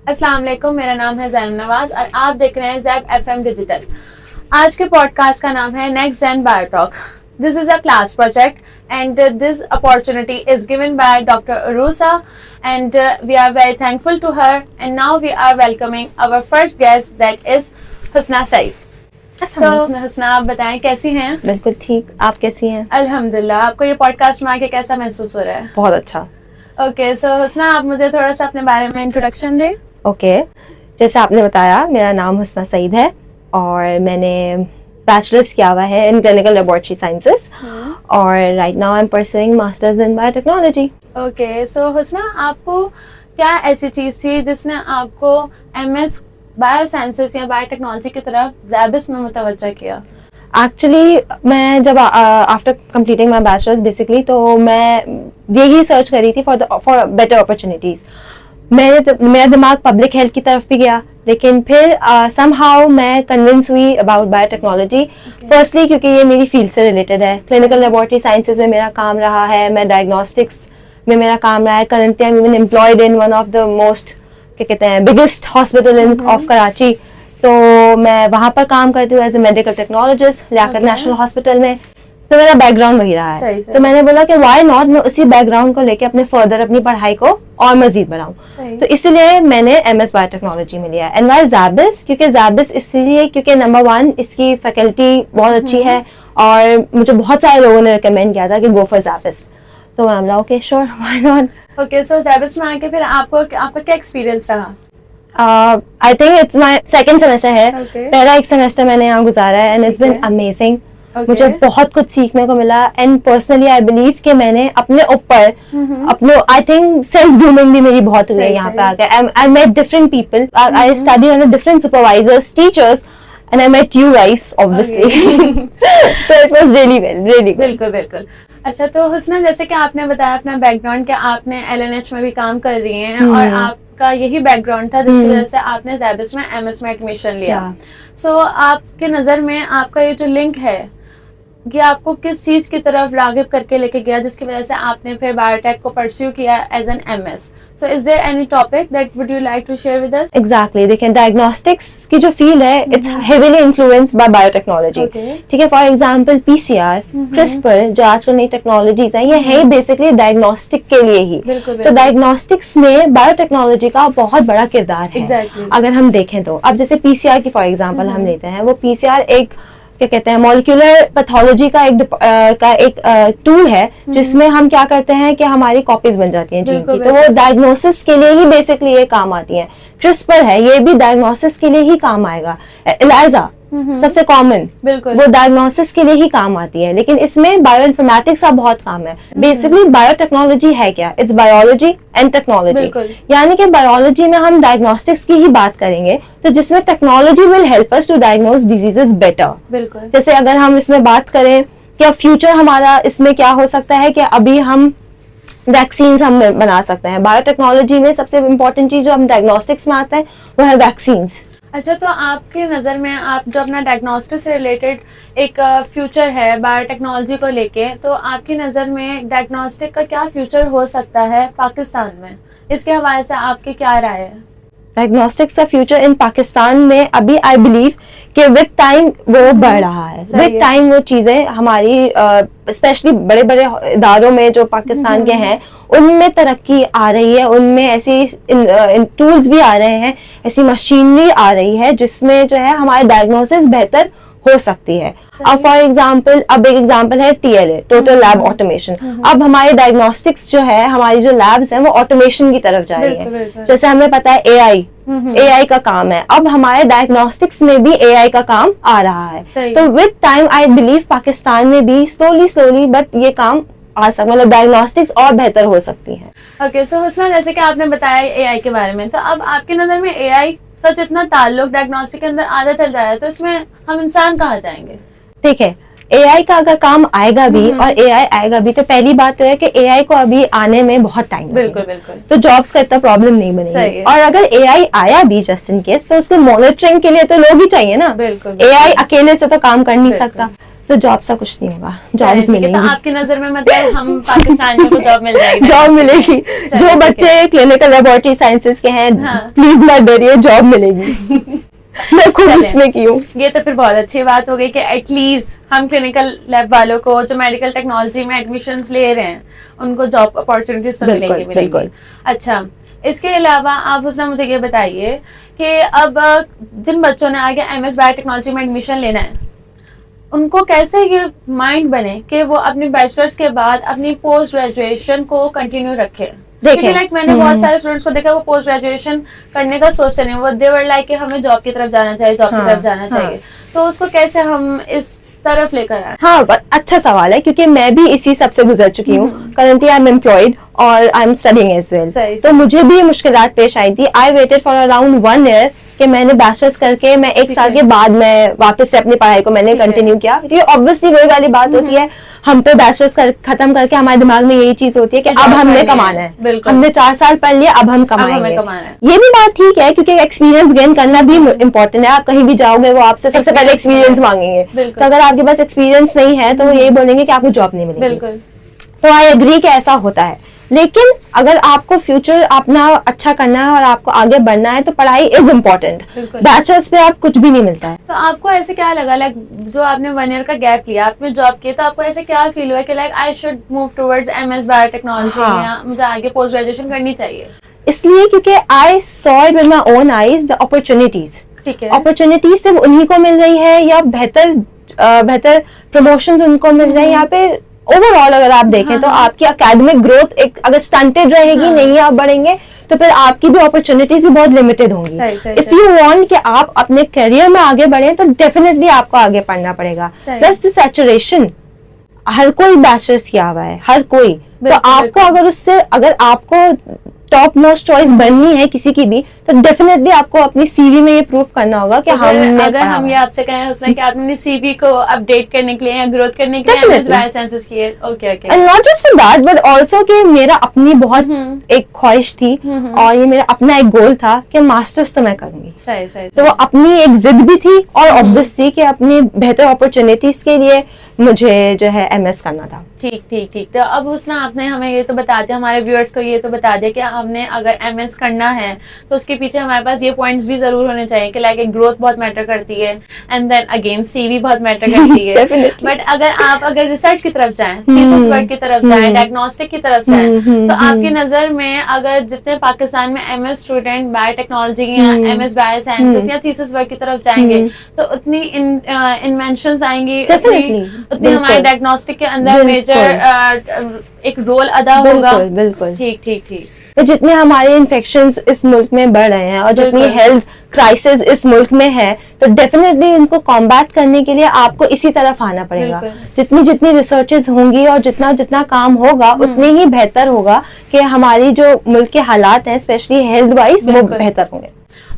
अस्सलाम वालेकुम, मेरा नाम है ज़ैनब नवाज और आप देख रहे हैं ज़ैब एफएम डिजिटल। आज के पॉडकास्ट का नाम है Next Gen BioTalk. This is a class project and this opportunity is given by doctor Arusa and we are very thankful to her and now we are welcoming our first guest that is Husna Saeed. So Husna, आप बताएं कैसी हैं? बिल्कुल ठीक, आप कैसी हैं? अल्हम्दुलिल्लाह। आपको ये पॉडकास्ट में आके कैसा महसूस हो रहा है? बहुत अच्छा। ओके, सो हुस्ना, आप मुझे थोड़ा सा अपने बारे में इंट्रोडक्शन दें। ओके, जैसे आपने बताया, मेरा नाम हुस्ना सईद है और मैंने बैचलर्स किया हुआ है इन क्लिनिकल लेबोरेटरी साइंसेस और right now I am pursuing masters in biotechnology. Okay, so Husna, आपको क्या ऐसी चीज़ थी जिसने आपको एमएस बायोसाइंसेस या बायोटेक्नोलॉजी की तरफ ज़ैबिस में मुतवज्जा किया? एक्चुअली मैं जब after completing my bachelors basically तो मैं यही सर्च कर रही थी फॉर बेटर अपॉर्चुनिटीज। मेरा दिमाग पब्लिक हेल्थ की तरफ भी गया, लेकिन फिर समहाउ मैं कन्विंस हुई अबाउट बायोटेक्नोलॉजी। फर्स्टली क्योंकि ये मेरी फील्ड से रिलेटेड है, क्लिनिकल लेबोरेटरी साइंसेज में मेरा काम रहा है, मैं डायग्नोस्टिक्स में मेरा काम रहा है। Currently I am even employed in one of the most क्या कहते हैं biggest hospital in of Karachi, तो मैं वहां पर काम करती हूँ as a medical technologist Liaquat national hospital में। तो मेरा बैकग्राउंड वही रहा है, तो मैंने बोला कि व्हाई नॉट मैं उसी बैकग्राउंड को लेके अपने फर्दर अपनी पढ़ाई को और मजीद बढ़ाऊं। तो इसीलिए मैंने एमएस बायोटेक्नोलॉजी में लिया। एंड वाई ज़ैबिस, क्योंकि ज़ैबिस इसलिए क्योंकि नंबर 1 इसकी फैकल्टी बहुत अच्छी है और मुझे बहुत सारे लोगों ने रिकमेंड किया था कि गो फॉर ज़ैबिस, तो मैं बोला okay sure, why not. Okay, so ज़ैबिस में आके फिर आपका क्या एक्सपीरियंस रहा? I think it's my second semester है। पहला एक सेमेस्टर मैंने यहाँ गुजारा है एंड इट्स बीन अमेजिंग। मुझे बहुत कुछ सीखने को मिला एंड पर्सनली आई बिलीव कि मैंने अपने ऊपर अपने आई थिंक सेल्फ ग्रूमिंग भी मेरी बहुत हुई है यहाँ पे आकर। I met different people, I study under different supervisors, teachers and I met you guys obviously. So it was really good. बिल्कुल बिल्कुल। अच्छा, तो हुस्ना, जैसे कि आपने बताया अपना बैकग्राउंड कि आपने एलएनएच में भी काम कर रही हैं और आपका यही बैकग्राउंड था जिसकी वजह से आपने ज़ैबिस में एमएस में एडमिशन लिया। सो आपके नज़र में आपका ये जो लिंक है कि आपको किस चीज़ की तरफ रागिब करके लेके गया जिसकी वजह से आपने फिर बायोटेक को परस्यू किया as an MS? So is there any topic that would you like to share with us? Exactly, देखिए डायग्नोस्टिक्स की जो फील्ड है it's heavily influenced by biotechnology. ठीक है, फॉर एग्जांपल पीसीआर, क्रिस्पर, जो आजकल नई टेक्नोलॉजीज हैं, ये है बेसिकली डायग्नोस्टिक के लिए ही। तो डायग्नोस्टिक्स में बायोटेक्नोलॉजी का बहुत बड़ा किरदार है। अगर हम देखें तो अब जैसे पीसीआर की फॉर एग्जाम्पल हम लेते हैं, वो पीसीआर एक क्या कहते हैं मॉलिक्यूलर पैथोलॉजी का एक टूल है जिसमें हम क्या करते हैं कि हमारी कॉपीज बन जाती हैं जीन की, तो वो डायग्नोसिस के लिए ही बेसिकली ये काम आती है। क्रिस्पर है, ये भी डायग्नोसिस के लिए ही काम आएगा। एलिजा सबसे कॉमन, वो डायग्नोसिस के लिए ही काम आती है, लेकिन इसमें बायोइन्फॉर्मेटिक्स का बहुत काम है। बेसिकली बायोटेक्नोलॉजी है क्या? इट्स बायोलॉजी एंड टेक्नोलॉजी, यानी कि बायोलॉजी में हम डायग्नोस्टिक्स की ही बात करेंगे तो जिसमें technology will help us to diagnose diseases better. जैसे अगर हम इसमें बात करें कि अब फ्यूचर हमारा इसमें क्या हो सकता है कि अभी हम वैक्सीन्स हम बना सकते हैं। बायोटेक्नोलॉजी में सबसे इम्पोर्टेंट चीज जो हम डायग्नोस्टिक्स में आता है वो है वैक्सीन्स। अच्छा, तो आपके नज़र में आप जो अपना डायग्नोस्टिक से रिलेटेड एक फ्यूचर है बायोटेक्नोलॉजी को लेके, तो आपकी नज़र में डायग्नोस्टिक का क्या फ्यूचर हो सकता है पाकिस्तान में? इसके हवाले से आपकी क्या राय है? डायग्नोस्टिक्स का फ्यूचर इन पाकिस्तान में अभी आई बिलीव कि विद टाइम वो बढ़ रहा है। विद टाइम वो चीज़ें हमारी स्पेशली बड़े बड़े इदारों में जो पाकिस्तान के हैं उनमें तरक्की आ रही है, उनमें ऐसी टूल्स भी आ रहे हैं, ऐसी मशीनरी आ रही है जिसमें जो है हमारे डायग्नोसिस बेहतर हो सकती है। अब फॉर एग्जांपल, अब एक एग्जांपल है टीएलए, टोटल लैब ऑटोमेशन। अब हमारे डायग्नोस्टिक्स जो है, हमारी जो लैब्स हैं वो ऑटोमेशन की तरफ जा रही है। जैसे हमें पता है एआई का काम है, अब हमारे डायग्नोस्टिक्स में भी एआई का काम आ रहा है। तो with time I believe Pakistan में भी स्लोली बट ये काम आ सकता, मतलब डायग्नोस्टिक्स और बेहतर हो सकती है। ओके, सो हुस्ना, जैसे कि आपने बताया एआई के बारे में, तो अब आपके नजर में एआई का जितना ताल्लुक डायग्नोस्टिक के अंदर आधा चल रहा है, तो इसमें हम इंसान कहाँ जाएंगे? देखिए, एआई का अगर काम आएगा भी और एआई आएगा भी, तो पहली बात तो है कि एआई को अभी आने में बहुत टाइम लगेगा, तो जॉब्स का इतना प्रॉब्लम नहीं बनेगी। और अगर एआई आया भी जस्ट इन केस, तो उसको मॉनिटरिंग के लिए तो लोग ही चाहिए ना। एआई अकेले से तो काम कर नहीं सकता। तो जॉब सा कुछ नहीं होगा, चलिए, जॉब्स ठीक है। तो मिलेंगी। आपकी नजर में मतलब हम पाकिस्तान में को जॉब मिल जाएगी? जॉब मिलेगी। चलिए, जो ठीक बच्चे क्लिनिकल लेबोरेटरी साइंसेस के हैं, हाँ। प्लीज मत डरिए, जॉब मिलेगी। मैं खुद चलिए। उसमें की हूँ। ये तो फिर बहुत अच्छी बात हो गई कि एटलीस्ट हम क्लिनिकल लैब वालों को जो मेडिकल टेक्नोलॉजी में एडमिशन्स ले रहे हैं उनको जॉब अपॉर्चुनिटीज तो बिल्कुल, मिलेंगी मिलेंगी। बिल्कुल। अच्छा, इसके अलावा आप हुस्ना मुझे ये बताइए कि अब जिन बच्चों ने आगे एमएस बायोटेक्नोलॉजी में एडमिशन लेना है उनको कैसे ये माइंड बने कि वो अपने बैचलर्स के बाद अपनी पोस्ट ग्रेजुएशन को कंटिन्यू रखे? क्योंकि लाइक मैंने बहुत सारे स्टूडेंट्स को देखा वो पोस्ट ग्रेजुएशन करने का सोचते नहीं, वो देवर लाइक कि हमें जॉब की तरफ जाना चाहिए, जॉब की तरफ जाना चाहिए। तो उसको कैसे हम इस तरफ लेकर आए? हाँ, अच्छा सवाल है, क्योंकि मैं भी इसी सब से गुजर चुकी हूँ। करंटली आई एम एम्प्लॉयड और I am studying as well, तो मुझे भी ये मुश्किलात पेश आई थी। I waited for around 1 year कि मैंने बैचलर्स करके मैं 1 साल के बाद मैं वापस से अपनी पढ़ाई को मैंने कंटिन्यू किया, क्योंकि ऑब्वियसली वही वाली बात होती है, हम पे बैचलर्स खत्म करके हमारे दिमाग में यही चीज होती है कि अब हमने कमाना है, हमने 4 साल पढ़ लिया, अब हम कमाएंगे। ये भी बात ठीक है, क्योंकि एक्सपीरियंस गेन करना भी इम्पोर्टेंट है। आप कहीं भी जाओगे वो आपसे सबसे पहले एक्सपीरियंस मांगेंगे, तो अगर आपके पास एक्सपीरियंस नहीं है तो वो यही बोलेंगे कि आपको जॉब नहीं मिलेगी। तो आई एग्री कि ऐसा होता है, लेकिन अगर आपको फ्यूचर अपना अच्छा करना है और आपको आगे बढ़ना है तो पढ़ाई इज इम्पोर्टेंट। बैचलर्स पे आप कुछ भी नहीं मिलता है। तो आपको ऐसे क्या लगा, लाइक जो आपने 1 ईयर का गैप लिया, आपने जॉब किया, तो आपको ऐसे क्या फील हुआ कि like I should move towards MS biotechnology या मुझे आगे पोस्ट ग्रेजुएशन करनी चाहिए? इसलिए क्योंकि I saw it with my own eyes the opportunities. ठीक है, अपॉर्चुनिटीज सिर्फ उन्हीं को मिल रही है या बेहतर प्रमोशंस उनको मिल रहे हैं। यहाँ पे ओवरऑल अगर आप देखें तो आपकी एकेडमिक ग्रोथ एक अगर स्टंटेड रहेगी, नहीं आप बढ़ेंगे, तो फिर आपकी भी अपॉर्चुनिटीज भी बहुत लिमिटेड होंगी। इफ यू वांट कि आप अपने करियर में आगे बढ़े तो डेफिनेटली आपको आगे पढ़ना पड़ेगा। प्लस द सैचुरेशन, हर कोई बैचलर्स किया हुआ है, हर कोई। तो आपको अगर आपको टॉप मोस्ट चॉइस बननी है किसी की भी, तो डेफिनेटली आपको अपनी सीवी में ये प्रूफ करना होगा कि हमने अगर हम ये आपसे कहें हुस्ना कि आपने सीवी को अपडेट करने के लिए या ग्रोथ करने के लिए एमएस बायोसाइंसेस किए, okay okay, and not just for that but also कि मेरा अपनी बहुत एक ख्वाहिश थी और ये मेरा अपना एक गोल था कि मास्टर्स तो मैं करूंगी। सही सही, तो वो अपनी एक जिद भी थी और ऑब्वियस थी कि अपनी बेहतर अपॉर्चुनिटीज के लिए मुझे जो है एमएस करना था। ठीक ठीक ठीक। तो अब हुस्ना आपने हमें ये तो बता दिया, हमारे व्यूअर्स को ये तो बता दिया कि हमने अगर एमएस करना है तो उसके पीछे हमारे पास ये पॉइंट्स भी जरूर होने चाहिए कि लाइक ग्रोथ बहुत मैटर करती है एंड देन अगेन सीवी बहुत मैटर करती है। बट अगर रिसर्च की तरफ जाएं, थीसिस वर्क की तरफ जाएं, डायग्नोस्टिक की तरफ जाएं, तो आपकी नजर में अगर जितने पाकिस्तान में एमएस स्टूडेंट बायोटेक्नोलॉजी या एमएस बायोसाइंसेस या थीसिस वर्क की तरफ जाएंगे तो उतनी इन्वेंशंस आएंगी, उतनी हमारे डायग्नोस्टिक के अंदर मेजर एक रोल अदा होगा। बिल्कुल ठीक ठीक ठीक। तो जितने हमारे इन्फेक्शंस इस मुल्क में बढ़ रहे हैं और जितनी हेल्थ क्राइसिस इस मुल्क में है, तो डेफिनेटली इनको कॉम्बैट करने के लिए आपको इसी तरफ आना पड़ेगा। जितनी जितनी रिसर्चेस होंगी और जितना जितना काम होगा उतने ही बेहतर होगा कि हमारी जो मुल्क के हालात हैं स्पेशली हेल्थ वाइज वो बेहतर होंगे।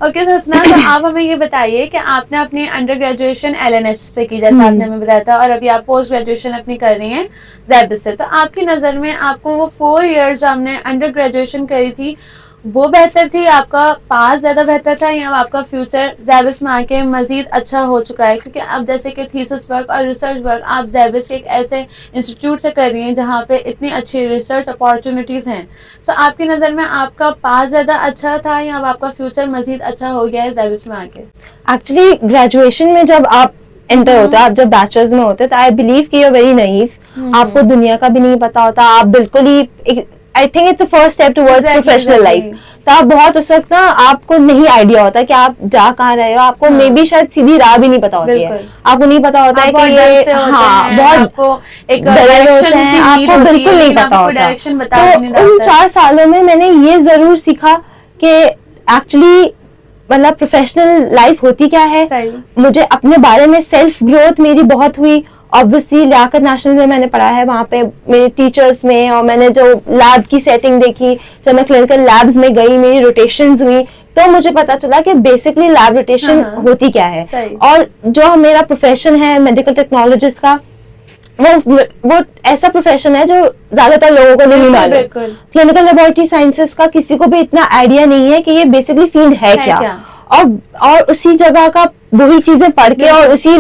ओके हुस्ना, तो आप हमें ये बताइए कि आपने अपनी अंडर ग्रेजुएशन एलएनएच से की, जैसा आपने हमें बताया था, और अभी आप पोस्ट ग्रेजुएशन अपनी कर रही हैं ज़ैबिस से। तो आपकी नज़र में आपको वो 4 इयर्स जो आपने अंडर ग्रेजुएशन करी थी वो बेहतर थी, आपका पास ज़्यादा बेहतर था, या आपका फ्यूचर ज़ैबिस में आके मज़ीद अच्छा हो चुका है? क्योंकि अब जैसे कि थीसिस वर्क और रिसर्च वर्क आप ज़ैबिस के एक ऐसे इंस्टीट्यूट से कर रही हैं जहाँ पे इतनी अच्छी रिसर्च अपॉर्चुनिटीज़ हैं। सो आपकी नज़र में आपका पास ज़्यादा अच्छा था या अब आपका फ्यूचर मज़ीद अच्छा हो गया है ज़ैबिस में आके? एक्चुअली ग्रेजुएशन में जब आप एंटर होता है, आप जब बैचलर्स में होते हैं, तो आई बिलीव कि यू आर वेरी नाइव, आपको दुनिया का भी नहीं पता होता, आप बिल्कुल ही I think it's a first step towards professional life. तो आप बहुत उस वक्त ना आपको नहीं आइडिया होता कि आप जा कहाँ रहे हो, आपको मे बी शायद सीधी राह भी नहीं पता होती है, आपको नहीं पता होता है कि ये बहुत डरे होते हैं, आपको बिल्कुल नहीं पता होता। तो उन 4 सालों में मैंने ये जरूर सीखा कि एक्चुअली मतलब प्रोफेशनल लाइफ होती क्या है। मुझे अपने बारे में सेल्फ ग्रोथ मेरी बहुत हुई। ऑब्वियसली लियाकत नेशनल में मैंने पढ़ा है, वहाँ पे मेरे टीचर्स में, और मैंने जो लैब की सेटिंग देखी, जब मैं क्लिनिकल लैब्स में गई, मेरी रोटेशंस हुई, तो मुझे पता चला कि बेसिकली लैब रोटेशन होती क्या है। और जो मेरा प्रोफेशन है मेडिकल टेक्नोलॉजिस्ट का, वो ऐसा प्रोफेशन है जो ज्यादातर लोगों को नहीं मालूम। क्लिनिकल लेबोरेटरी साइंसेस का किसी को भी इतना आइडिया नहीं है कि ये बेसिकली फील्ड है क्या। और उसी जगह का वही चीजें पढ़ के और उसी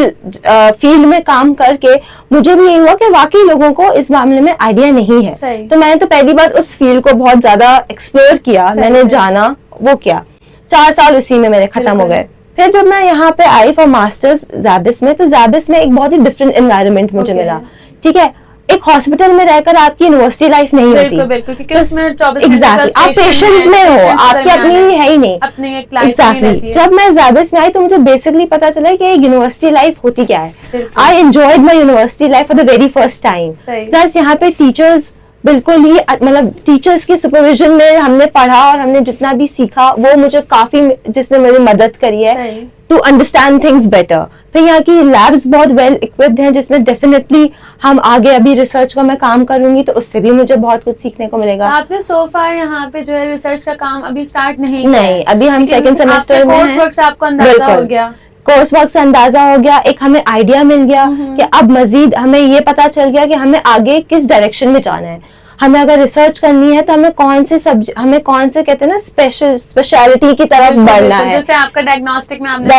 फील्ड में काम करके मुझे भी ये हुआ कि वाकई लोगों को इस मामले में आइडिया नहीं है। तो मैंने तो पहली बार उस फील्ड को बहुत ज्यादा एक्सप्लोर किया, मैंने जाना, वो किया। 4 साल उसी में मेरे खत्म हो गए। फिर जब मैं यहाँ पे आई फॉर मास्टर्स ज़ैबिस में, तो ज़ैबिस में एक बहुत ही डिफरेंट एनवायरनमेंट मुझे मिला। ठीक है, एक हॉस्पिटल में रहकर आपकी यूनिवर्सिटी लाइफ नहीं होती। बिल्कुल, क्योंकि उसमें 24 एग्जैक्टली आप पेशेंस में हो, आपकी अपनी है ही नहीं, अपनी एक लाइफ एग्जैक्टली। जब मैं ज़ैबिस में आई तो मुझे बेसिकली पता चला कि यूनिवर्सिटी लाइफ होती क्या है। I enjoyed my university life for the very first time. Plus यहाँ पे टीचर्स बिल्कुल ही, मतलब टीचर्स के सुपरविजन में हमने पढ़ा और हमने जितना भी सीखा वो मुझे काफी, जिसने मेरी मदद करी है टू अंडरस्टैंड थिंग्स बेटर। फिर यहाँ की लैब्स बहुत वेल इक्विप्ड हैं, जिसमें डेफिनेटली हम आगे, अभी रिसर्च का मैं काम करूंगी तो उससे भी मुझे बहुत कुछ सीखने को मिलेगा। आपने सो फार यहाँ पे जो है रिसर्च का काम अभी स्टार्ट नहीं अभी हम सेकंड सेमेस्टर में हैं। कोर्स वर्क से आपको अंदाजा हो गया, कोर्स वर्क से अंदाजा हो गया, एक हमें आइडिया मिल गया कि अब मजीद हमें ये पता चल गया कि हमें आगे किस डायरेक्शन में जाना है। हमें अगर रिसर्च करनी है तो हमें कौन से कहते हैं ना स्पेशलिटी की तरफ बढ़ना है। जैसे आपका डायग्नोस्टिक में आपने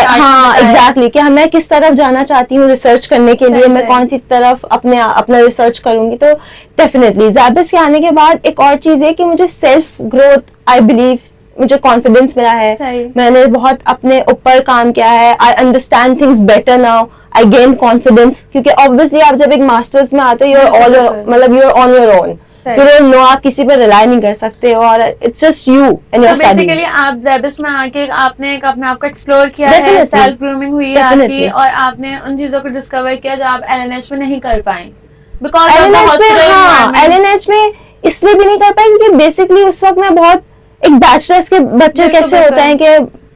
एग्जैक्टली कि मैं किस तरफ जाना चाहती हूँ रिसर्च करने के लिए, मैं कौन सी तरफ अपना रिसर्च करूंगी। तो डेफिनेटली ज़ैबिस के आने के बाद एक और चीज है कि मुझे सेल्फ ग्रोथ, आई बिलीव, मुझे कॉन्फिडेंस मिला है। मैंने बहुत अपने ऊपर काम किया है। I understand things better now, I gain confidence, क्योंकि ऑब्वियसली आप जब एक मास्टर्स में आते हो you are on your own, you don't know, आप किसी पर रिलाई नहीं कर सकते हो, और it's just you and your studies. Basically आप ज़ैबिस में आके आपने अपने आप को एक्सप्लोर किया है, सेल्फ ग्रूमिंग हुई है आपकी, और आपने उन चीजों को डिस्कवर किया जो आप एलएनएच में नहीं कर पाए। बिकॉज़ एलएनएच में इसलिए भी नहीं कर पाए क्योंकि बेसिकली उस वक्त मैं बहुत, एक बैचलर्स के बच्चे कैसे होते हैं कि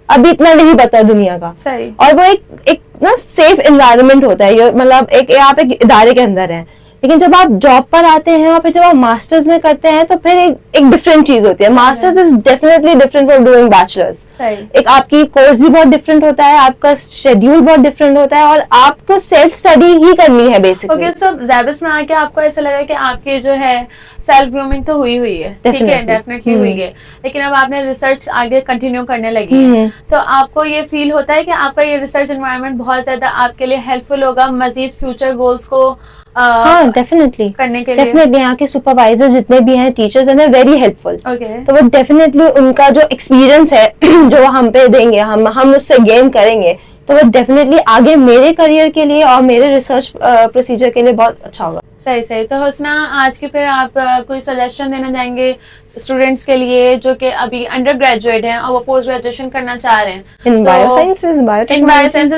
अभी इतना नहीं पता दुनिया का, और वो एक ना सेफ एनवायरनमेंट होता है, मतलब एक आप एक इदारे के अंदर हैं। लेकिन जब आप जॉब पर आते हैं और फिर जब आप मास्टर्स में करते हैं तो फिर एक डिफरेंट चीज होती है। Masters is definitely different from doing bachelors. एक आपकी कोर्स भी बहुत डिफरेंट होता है, आपका शेड्यूल बहुत डिफरेंट होता है, और आपको सेल्फ स्टडी ही करनी है बेसिकली। ओके, सो ज़ैबिस में आके आपको ऐसा लगा कि आपकी जो है सेल्फ ग्रूमिंग तो हुई है, ठीक है, डेफिनेटली हुई है, लेकिन अब आपने रिसर्च आगे कंटिन्यू करने लगी है, तो आपको ये फील होता है कि आपका ये रिसर्च एनवायरनमेंट बहुत ज्यादा आपके लिए हेल्पफुल होगा मजीद फ्यूचर गोल्स को हाँ डेफिनेटली करने के लिए? डेफिनेटली यहाँ के सुपरवाइजर जितने भी हैं, टीचर्स हैं, वेरी हेल्पफुल। तो वो डेफिनेटली उनका जो एक्सपीरियंस है जो हम पे देंगे, हम उससे गेन करेंगे, तो वो डेफिनेटली आगे मेरे करियर के लिए और मेरे रिसर्च प्रोसीजर के लिए बहुत अच्छा होगा। सही। तो हुस्ना, आज के फिर आप कोई सजेशन देना चाहेंगे स्टूडेंट्स के लिए जो कि अभी अंडर ग्रेजुएट हैं और वो पोस्ट ग्रेजुएशन करना चाह रहे हैं in biosciences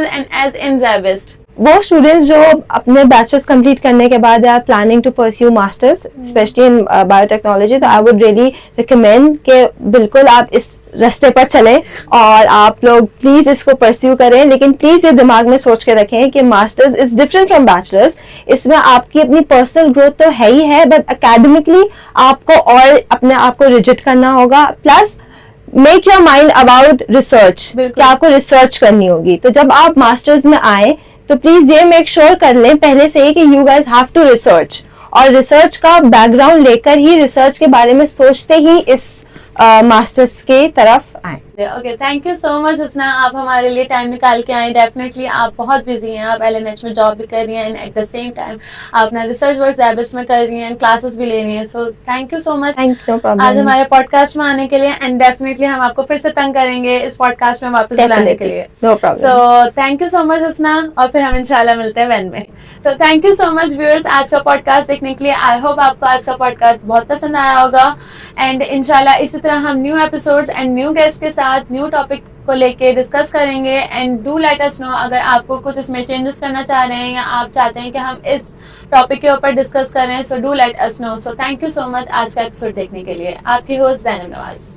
and as in SZABIST? वो स्टूडेंट्स जो अपने बैचलर्स कंप्लीट करने के बाद are planning to pursue masters specially in biotechnology, तो आई वुड रियली रिकमेंड कि बिल्कुल आप इस रास्ते पर चलें और आप लोग प्लीज इसको परस्यू करें। लेकिन प्लीज ये दिमाग में सोच के रखें कि masters is different from bachelors. इसमें आपकी अपनी पर्सनल ग्रोथ तो है ही है, बट एकेडमिकली आपको और अपने आप को रिजिड करना होगा। Plus make your mind about research, कि आपको रिसर्च करनी होगी। तो जब आप मास्टर्स में आए तो प्लीज ये मेक श्योर कर लें पहले से ही कि you guys have to research, और रिसर्च का बैकग्राउंड लेकर ही, रिसर्च के बारे में सोचते ही इस मास्टर्स के तरफ आए। Okay, thank you so much Husna, आप हमारे लिए टाइम निकाल के आए। डेफिनेटली आप बहुत बिजी हैं, आप एलएनएच में जॉब भी कर रही हैं and at the same time आप अपना रिसर्च वर्क ज़ैबिस में कर रही हैं, क्लासेस भी ले रही हैं। सो थैंक यू सो मच आज हमारे पॉडकास्ट में आने के लिए, एंड डेफिनेटली हम आपको फिर से तंग करेंगे इस पॉडकास्ट में वापस बुलाने के लिए। So thank you so much Husna, और फिर हम इंशाल्लाह मिलते हैं वैन में। तो thank you so much viewers आज का पॉडकास्ट देखने के लिए। आई होप आपको आज का पॉडकास्ट बहुत पसंद आया होगा, एंड इंशाल्लाह इसी तरह हम new episodes and new guest के साथ न्यू टॉपिक को लेके डिस्कस करेंगे। And do let us know अगर आपको कुछ इसमें चेंजेस करना चाह रहे हैं या आप चाहते हैं कि हम इस टॉपिक के ऊपर डिस्कस करें, so do let us know. So thank you so much आज का एपिसोड देखने के लिए। आपकी होस्ट ज़ैनब नवाज।